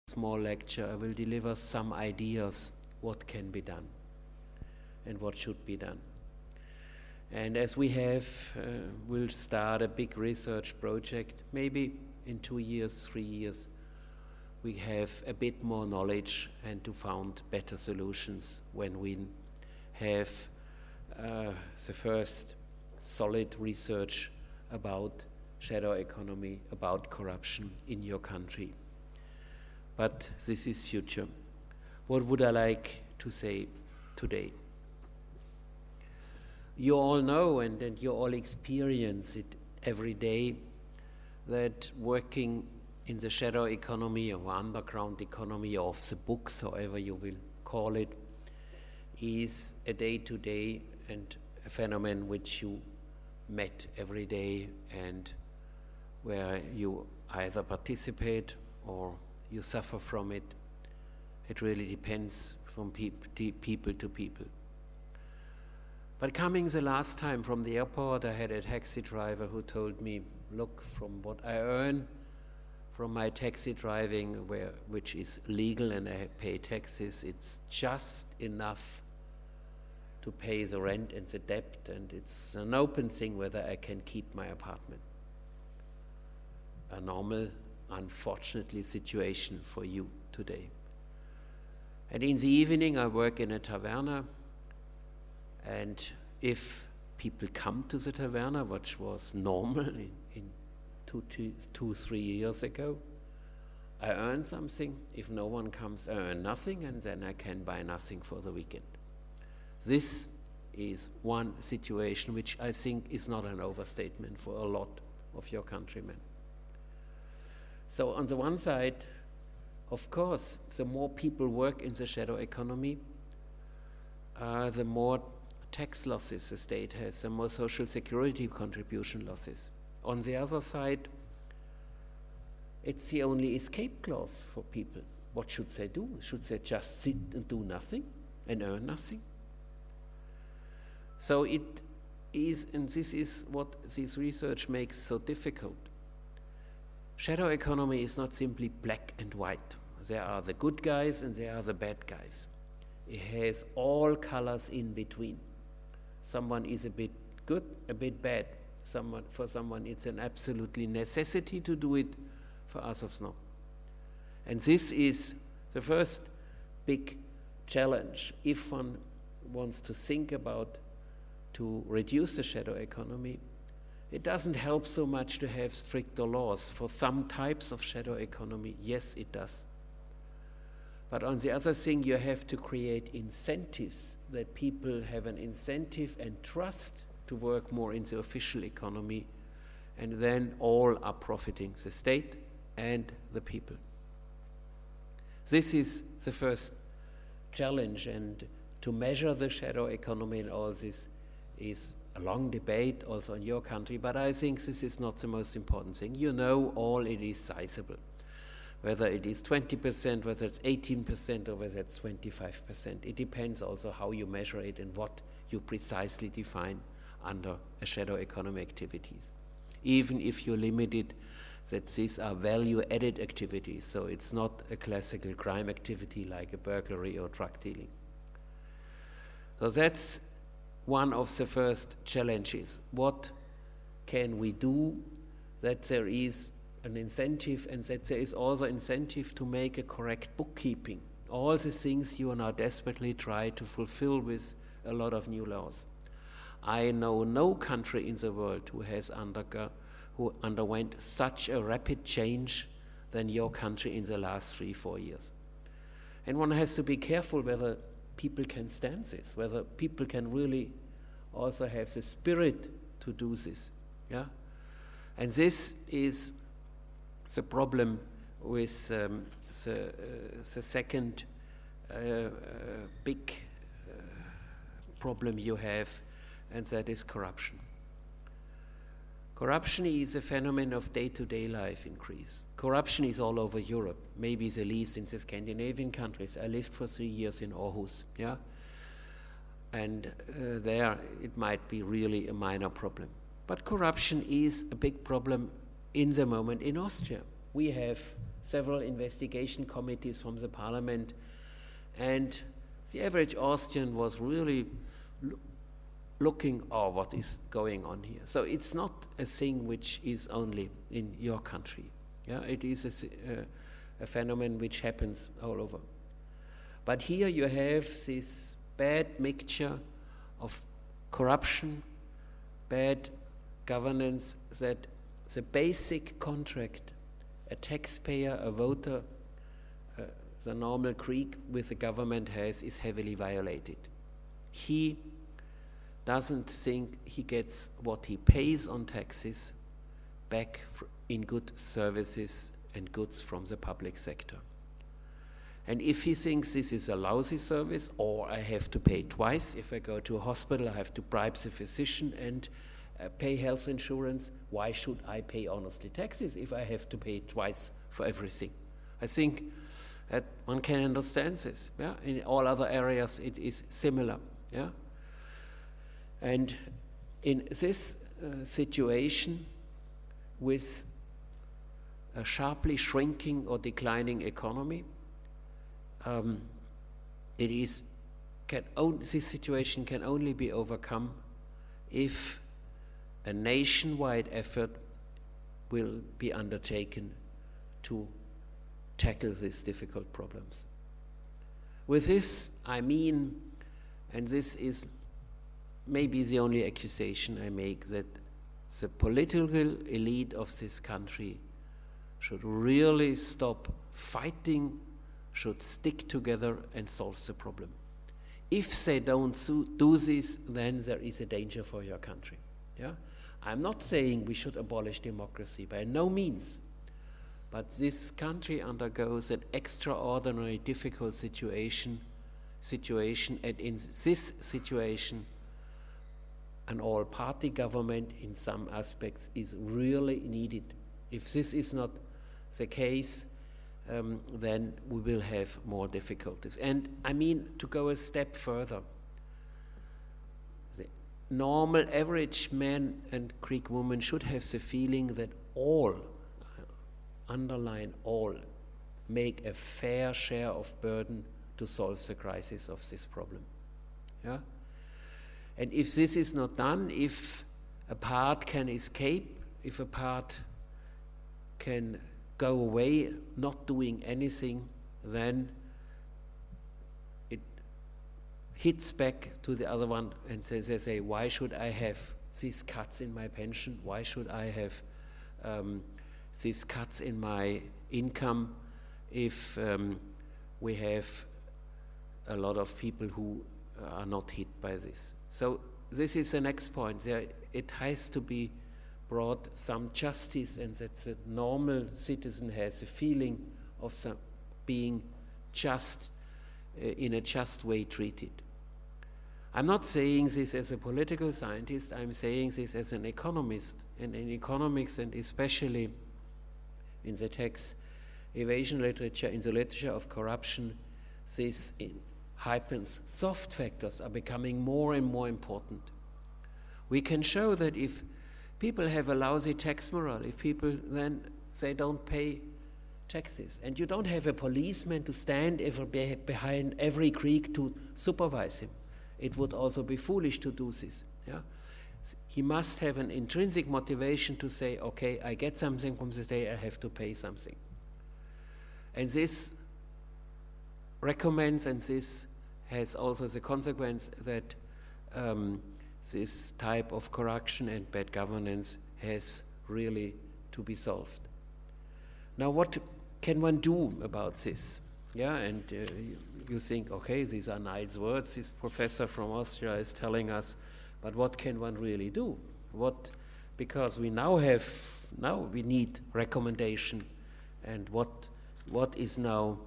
small lecture, I will deliver some ideas what can be done and what should be done. And as we have, we'll start a big research project, maybe in 2 years, 3 years, we have a bit more knowledge and to find better solutions when we have the first solid research about shadow economy, about corruption in your country. But this is future. What would I like to say today? You all know and you all experience it every day that working in the shadow economy or underground economy of the books, however you will call it, is a day-to-day and a phenomenon which you met every day and where you either participate or you suffer from it. It really depends from people to people. But coming the last time from the airport, I had a taxi driver who told me, look, from what I earn from my taxi driving, which is legal and I pay taxes, it's just enough to pay the rent and the debt, and it's an open thing whether I can keep my apartment. A normal, unfortunately, situation for you today. And in the evening I work in a taverna, and if people come to the taverna, which was normal in 2-3 years ago, I earn something. If no one comes, I earn nothing, and then I can buy nothing for the weekend. This is one situation which I think is not an overstatement for a lot of your countrymen. So on the one side, of course, the more people work in the shadow economy, the more tax losses the state has, the more social security contribution losses. On the other side, it's the only escape clause for people. What should they do? Should they just sit and do nothing and earn nothing? So it is, and this is what this research makes so difficult. Shadow economy is not simply black and white. There are the good guys and there are the bad guys. It has all colors in between. Someone is a bit good, a bit bad. For someone it's an absolutely necessity to do it, for others not. And this is the first big challenge if one wants to think about to reduce the shadow economy. It doesn't help so much to have stricter laws. For some types of shadow economy, yes, it does. But on the other thing, you have to create incentives, that people have an incentive and trust to work more in the official economy, and then all are profiting, the state and the people. This is the first challenge, and to measure the shadow economy and all this is a long debate also in your country, but I think this is not the most important thing. You know all it is sizable. Whether it is 20%, whether it's 18%, or whether it's 25%. It depends also how you measure it and what you precisely define under a shadow economy activities. Even if you limit it, that these are value-added activities, so it's not a classical crime activity like a burglary or drug dealing. So that's one of the first challenges. What can we do that there is an incentive, and that there is also incentive to make a correct bookkeeping? All the things you now desperately try to fulfill with a lot of new laws. I know no country in the world who underwent such a rapid change than your country in the last 3-4 years. And one has to be careful whether people can stand this, whether people can really also have the spirit to do this. Yeah? And this is the problem with the second big problem you have, and that is corruption. Corruption is a phenomenon of day-to-day life increase. Corruption is all over Europe, maybe the least in the Scandinavian countries. I lived for 3 years in Aarhus, yeah? And there it might be really a minor problem. But corruption is a big problem in the moment in Austria. We have several investigation committees from the parliament, and the average Austrian was really looking, oh, what is going on here? So it's not a thing which is only in your country. Yeah, it is a phenomenon which happens all over. But here you have this bad mixture of corruption, bad governance, that the basic contract a taxpayer, a voter, the normal Greek with the government has is heavily violated. He doesn't think he gets what he pays on taxes back in good services and goods from the public sector. And if he thinks this is a lousy service, or I have to pay twice, if I go to a hospital, I have to bribe the physician and pay health insurance, why should I pay honestly taxes if I have to pay twice for everything? I think that one can understand this. Yeah? In all other areas it is similar. Yeah? And in this situation, with a sharply shrinking or declining economy, this situation can only be overcome if a nationwide effort will be undertaken to tackle these difficult problems. With this, I mean, and this is maybe the only accusation I make, that the political elite of this country should really stop fighting, should stick together and solve the problem. If they don't do this, then there is a danger for your country. Yeah? I'm not saying we should abolish democracy, by no means. But this country undergoes an extraordinary difficult situation, and in this situation, an all-party government in some aspects is really needed. If this is not the case, then we will have more difficulties. And I mean, to go a step further, the normal average man and Greek woman should have the feeling that all, underline all, make a fair share of burden to solve the crisis of this problem. Yeah? And if this is not done, if a part can escape, if a part can go away not doing anything, then it hits back to the other one, and they say, why should I have these cuts in my pension? Why should I have these cuts in my income if we have a lot of people who are not hit by this? So this is the next point. It has to be brought some justice, and that the normal citizen has a feeling of being just, in a just way treated. I'm not saying this as a political scientist, I'm saying this as an economist, and in economics, and especially in the tax evasion literature, in the literature of corruption, this happens. Soft factors are becoming more and more important. We can show that if people have a lousy tax morale, if people then say don't pay taxes, and you don't have a policeman to stand behind every Greek to supervise him, it would also be foolish to do this. Yeah? He must have an intrinsic motivation to say, okay, I get something from this day, I have to pay something. And this recommends, and this has also the consequence that this type of corruption and bad governance has really to be solved. Now, what can one do about this? Yeah, and you think, okay, these are nice words, this professor from Austria is telling us, but what can one really do? Because we now we need recommendation, and what is now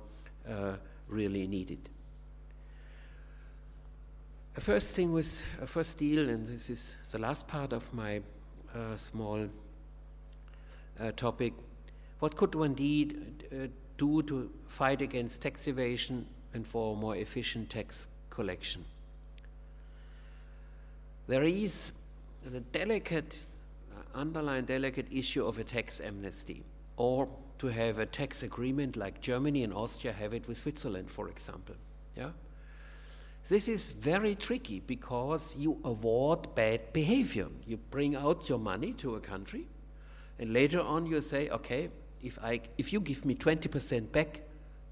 really needed. A first deal, and this is the last part of my small topic, what could one do to fight against tax evasion and for more efficient tax collection? There is the delicate, underlying delicate issue of a tax amnesty, or to have a tax agreement like Germany and Austria have it with Switzerland, for example. Yeah? This is very tricky because you avoid bad behavior. You bring out your money to a country, and later on you say, okay, if you give me 20% back,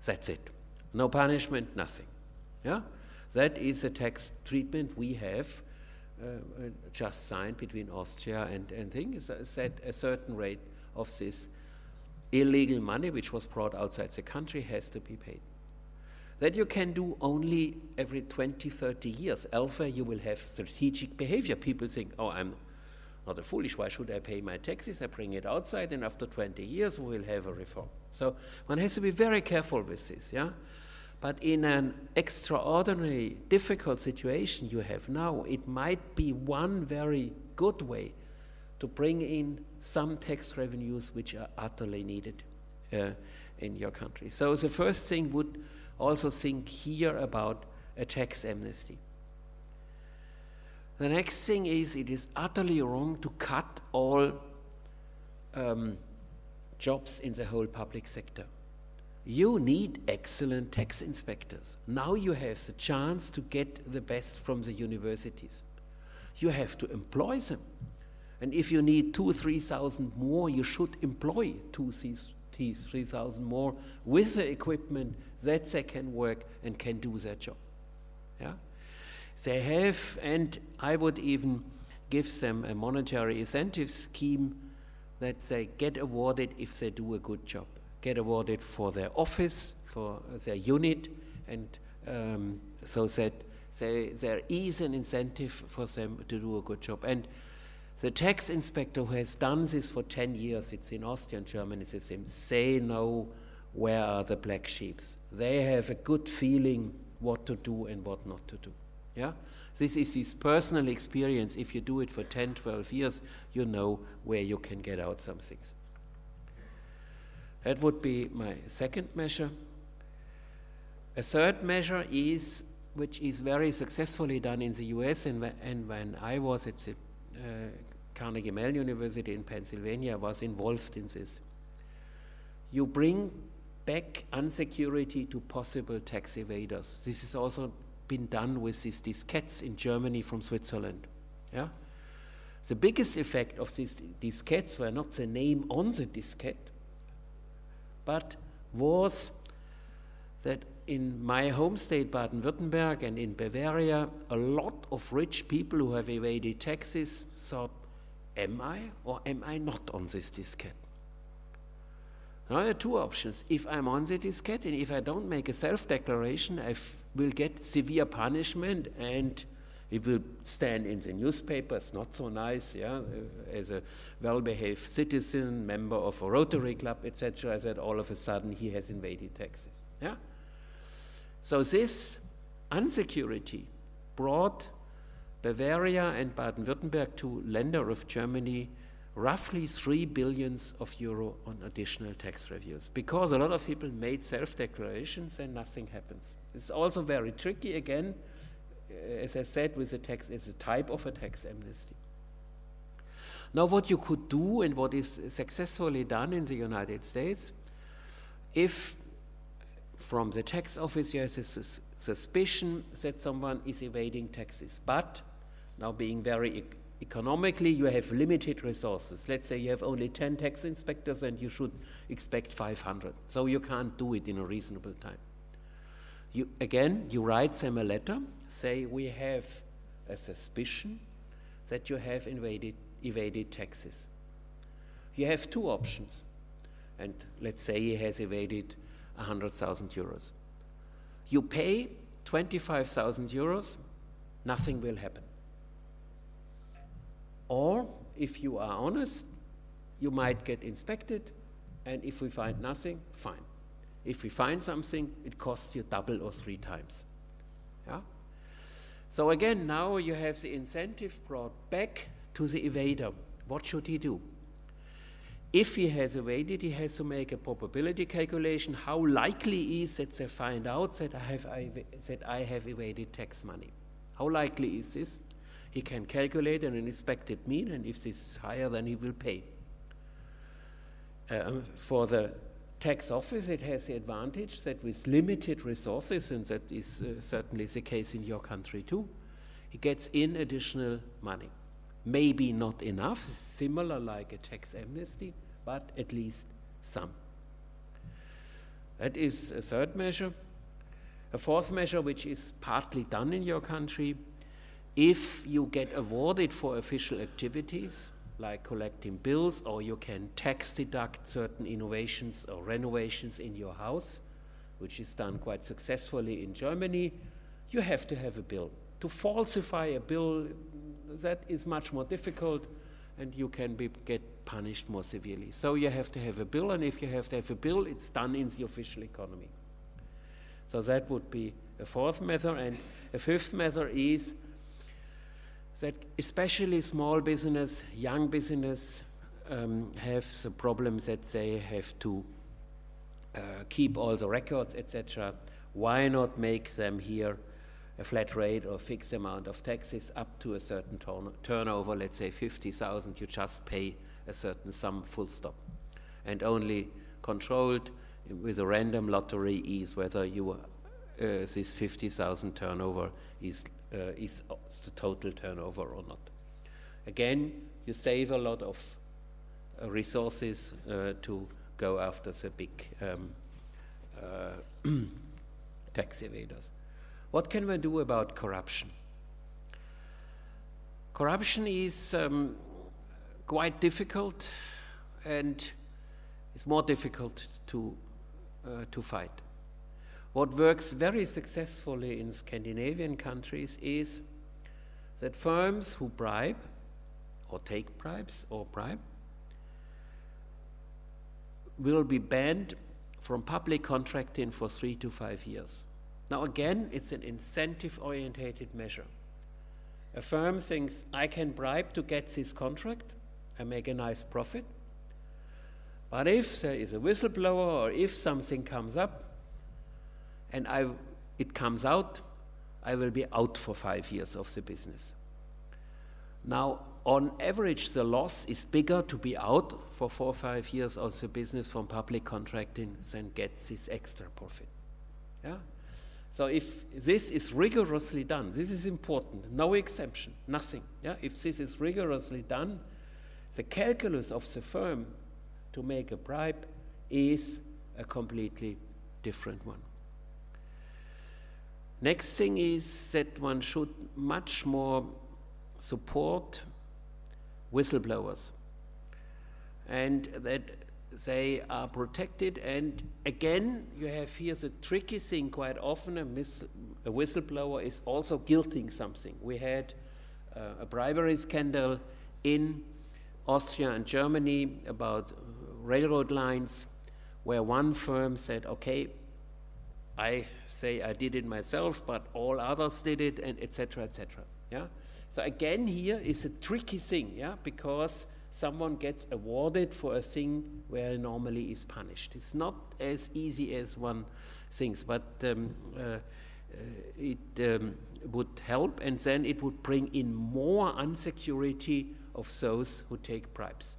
that's it. No punishment, nothing. Yeah? That is a tax treatment we have just signed between Austria and things. Set a certain rate of this illegal money, which was brought outside the country, has to be paid. That you can do only every 20, 30 years. Elsewhere you will have strategic behavior. People think, oh, I'm not a foolish, why should I pay my taxes? I bring it outside, and after 20 years we will have a reform. So one has to be very careful with this, yeah? But in an extraordinary, difficult situation you have now, it might be one very good way to bring in some tax revenues which are utterly needed in your country. So the first thing would also think here about a tax amnesty. The next thing is, it is utterly wrong to cut all jobs in the whole public sector. You need excellent tax inspectors. Now you have the chance to get the best from the universities. You have to employ them. And if you need 2,000 or 3,000 more, you should employ 2,000 or 3,000 more with the equipment that they can work and can do their job. Yeah? They have, and I would even give them a monetary incentive scheme that they get awarded if they do a good job. Get awarded for their office, for their unit, and so that there is an incentive for them to do a good job. And the tax inspector who has done this for 10 years, it's in Austria and Germany, it's the same, they know where are the black sheeps. They have a good feeling what to do and what not to do. Yeah? This is his personal experience. If you do it for 10, 12 years, you know where you can get out some things. That would be my second measure. A third measure is, which is very successfully done in the US, and when I was at the Carnegie Mellon University in Pennsylvania, I was involved in this. You bring back unsecurity to possible tax evaders. This has also been done with these diskettes in Germany from Switzerland. Yeah? The biggest effect of these diskettes were not the name on the diskette, but was that in my home state, Baden-Württemberg, and in Bavaria, a lot of rich people who have evaded taxes thought, am I or am I not on this diskette? Now there are two options. If I'm on the diskette and if I don't make a self-declaration, I will get severe punishment and it will stand in the newspapers, not so nice, yeah, as a well-behaved citizen, member of a Rotary Club, etc., that all of a sudden he has evaded taxes. Yeah? So this unsecurity brought Bavaria and Baden-Württemberg, two Länder of Germany, roughly 3 billion euro on additional tax revenues, because a lot of people made self-declarations and nothing happens. It's also very tricky, again, as I said, with the tax, is a type of a tax amnesty. Now what you could do, and what is successfully done in the United States, if from the tax office you have a suspicion that someone is evading taxes, but now being very economically, you have limited resources. Let's say you have only 10 tax inspectors and you should expect 500. So you can't do it in a reasonable time. You write them a letter, say we have a suspicion that you have evaded taxes. You have two options. And let's say he has evaded 100,000 euros. You pay 25,000 euros, nothing will happen. Or, if you are honest, you might get inspected, and if we find nothing, fine. If we find something, it costs you double or 3 times. Yeah? So again, now you have the incentive brought back to the evader. What should he do? If he has evaded, he has to make a probability calculation. How likely is that they find out that I have evaded tax money? How likely is this? He can calculate an expected mean, and if this is higher, then he will pay. For the tax office, it has the advantage that with limited resources, and that is certainly the case in your country too, it gets in additional money. Maybe not enough, similar like a tax amnesty, but at least some. That is a third measure. A fourth measure, which is partly done in your country, if you get awarded for official activities, like collecting bills, or you can tax deduct certain innovations or renovations in your house, which is done quite successfully in Germany, you have to have a bill. To falsify a bill, that is much more difficult, and you can get punished more severely. So you have to have a bill, and if you have to have a bill, it's done in the official economy. So that would be a fourth measure, and a fifth measure is that especially small business, young business, have the problems that they have to keep all the records, etc. Why not make them here a flat rate or fixed amount of taxes up to a certain turnover, let's say 50,000, you just pay a certain sum, full stop. And only controlled with a random lottery is whether you this 50,000 turnover is the total turnover or not. Again, you save a lot of resources to go after the big tax evaders. What can we do about corruption? Corruption is quite difficult, and it's more difficult to fight. What works very successfully in Scandinavian countries is that firms who bribe or take bribes or bribe will be banned from public contracting for 3 to 5 years. Now again, it's an incentive-orientated measure. A firm thinks, I can bribe to get this contract, I make a nice profit, but if there is a whistleblower or if something comes up and it comes out, I will be out for 5 years of the business. Now, on average, the loss is bigger to be out for 4 or 5 years of the business from public contracting than get this extra profit. Yeah? So if this is rigorously done, this is important, no exemption, nothing. Yeah? If this is rigorously done, the calculus of the firm to make a bribe is a completely different one. Next thing is that one should much more support whistleblowers, and that they are protected. And again, you have here the tricky thing. Quite often a whistleblower is also guilting something. We had a bribery scandal in Austria and Germany about railroad lines, where one firm said, okay, I say I did it myself, but all others did it, and etc., etc. Yeah? So again, here is a tricky thing, yeah, because someone gets awarded for a thing where normally is punished. It's not as easy as one thinks, but it would help, and then it would bring in more unsecurity of those who take bribes.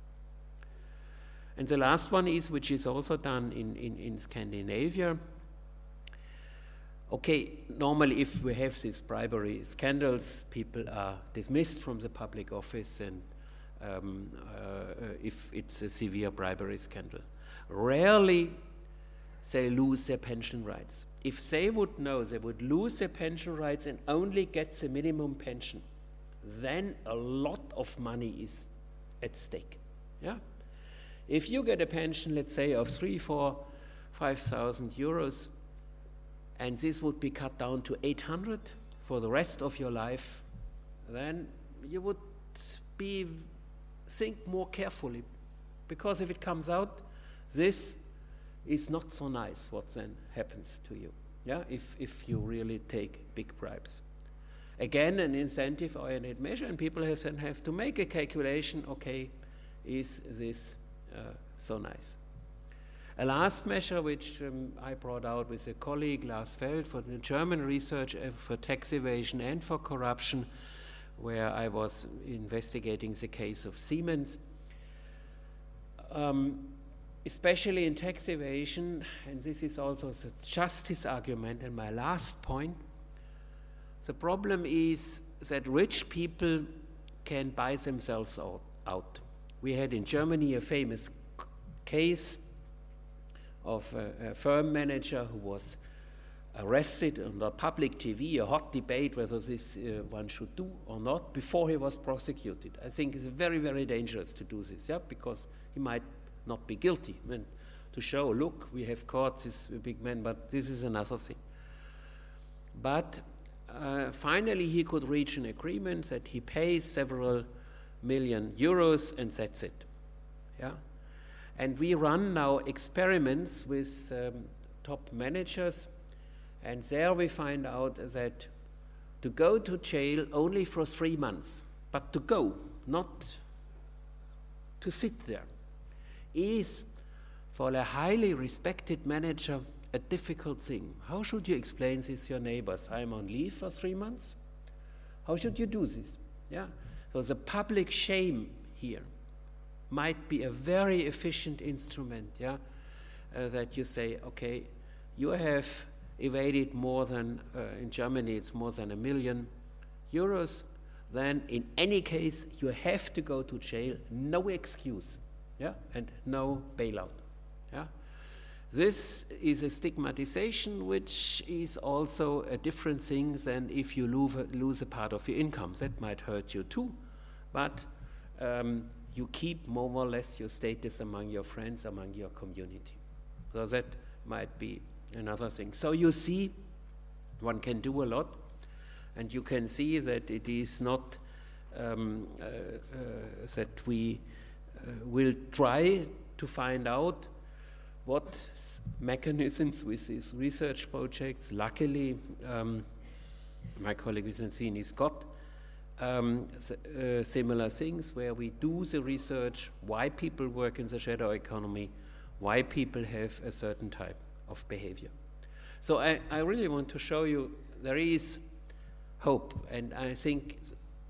And the last one is, which is also done in Scandinavia. Okay, normally if we have these bribery scandals, people are dismissed from the public office, and if it's a severe bribery scandal. Rarely they lose their pension rights. If they would know they would lose their pension rights and only get the minimum pension, then a lot of money is at stake. Yeah? If you get a pension, let's say, of 3,000, 4,000, 5,000 euros, and this would be cut down to 800 for the rest of your life, then you would think more carefully, because if it comes out, this is not so nice what then happens to you, yeah, if you really take big bribes. Again, an incentive-oriented measure, and people then have to make a calculation, okay, is this so nice? A last measure, which I brought out with a colleague, Lars Feld, for the German research for tax evasion and for corruption, where I was investigating the case of Siemens. especially in tax evasion, and this is also the justice argument and my last point, the problem is that rich people can buy themselves out. We had in Germany a famous case of a firm manager who was arrested on the public TV, a hot debate whether this one should do or not, before he was prosecuted. I think it's very, very dangerous to do this, yeah, because he might not be guilty. And to show, look, we have caught this big man, but this is another thing. But finally he could reach an agreement that he pays several million euros and that's it, yeah. And we run now experiments with top managers, and there we find out that to go to jail only for 3 months, but to go, not to sit there, is for a highly respected manager a difficult thing. How should you explain this to your neighbors? I'm on leave for 3 months? How should you do this? Yeah. So the public shame here might be a very efficient instrument, yeah, that you say, okay, you have evaded more than, in Germany it's more than €1 million, then in any case you have to go to jail, no excuse, yeah, and no bailout, yeah. This is a stigmatization which is also a different thing than if you lose a part of your income. That might hurt you too, but you keep more or less your status among your friends, among your community. So that might be another thing. So you see, one can do a lot, and you can see that it is not that we will try to find out what mechanisms with these research projects. Luckily, my colleague Vincentini has got similar things where we do the research, why people work in the shadow economy, why people have a certain type of behavior. So I really want to show you there is hope, and I think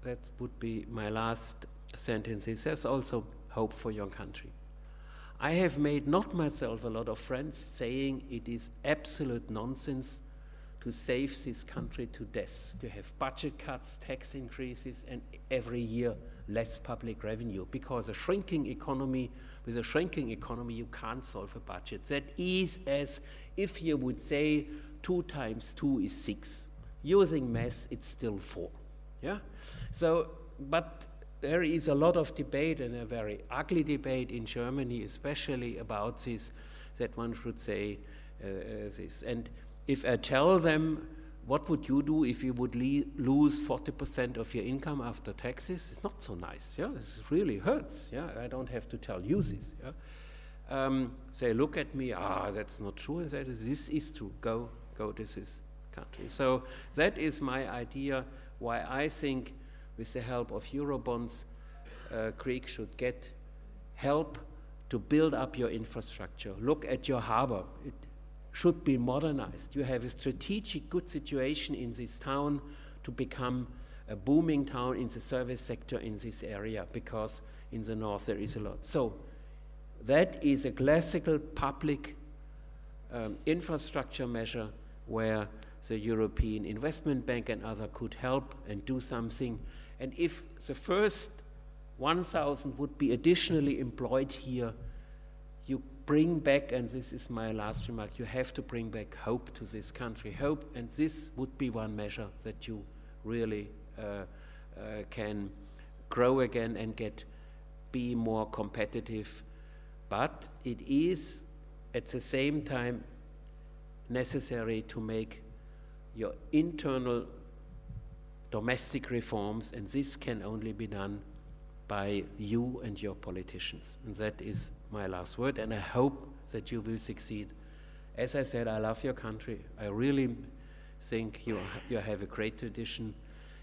that would be my last sentence. There's also hope for your country. I have made not myself a lot of friends saying it is absolute nonsense to save this country to death, to have budget cuts, tax increases, and every year less public revenue, because a shrinking economy, with a shrinking economy you can't solve a budget. That is as if you would say 2 times 2 is 6. Using math, it's still 4, yeah? So, but there is a lot of debate, and a very ugly debate in Germany, especially about this, that one should say this. And if I tell them, what would you do if you would lose 40% of your income after taxes? It's not so nice, yeah? This really hurts, yeah? I don't have to tell you this, yeah? They look at me, that's not true, and that is, this is true, go to this country. So that is my idea, why I think with the help of Eurobonds, Greek should get help to build up your infrastructure. Look at your harbor. It should be modernized. You have a strategic good situation in this town to become a booming town in the service sector in this area, because in the north there is a lot. So that is a classical public infrastructure measure where the European Investment Bank and others could help and do something. And if the first 1,000 would be additionally employed here, you bring back, and this is my last remark, you have to bring back hope to this country, hope, and this would be one measure that you really can grow again and be more competitive. But it is at the same time necessary to make your internal domestic reforms, and this can only be done by you and your politicians. And that is my last word, and I hope that you will succeed. As I said, I love your country. I really think you have a great tradition,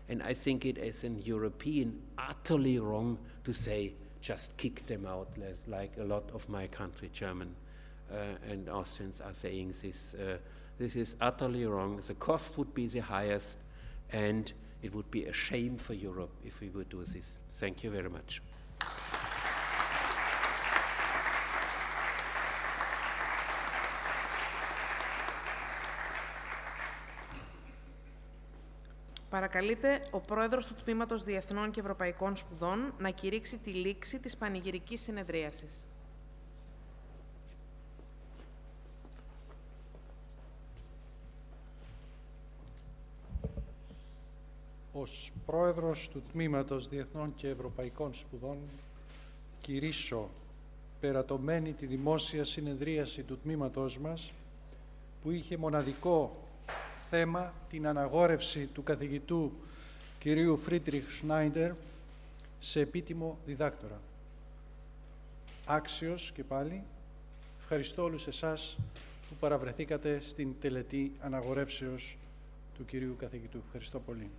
and I think it is an European utterly wrong to say just kick them out, like a lot of my country, German and Austrians are saying this. This is utterly wrong. The cost would be the highest, and it would be a shame for Europe if we would do this. Thank you very much. Παρακαλείται ο πρόεδρος του Τμήματος Διεθνών και Ευρωπαϊκών Σπουδών να κηρύξει τη λήξη της πανηγυρικής συνεδρίασης. Ως πρόεδρος του Τμήματος Διεθνών και Ευρωπαϊκών Σπουδών κηρύσσω περατωμένη τη δημόσια συνεδρίαση του τμήματός μας που είχε μοναδικό θέμα την αναγόρευση του καθηγητού κυρίου Friedrich Schneider σε επίτιμο διδάκτορα. Άξιος και πάλι, ευχαριστώ όλους εσάς που παραβρεθήκατε στην τελετή αναγορεύσεως του κυρίου καθηγητού. Ευχαριστώ πολύ.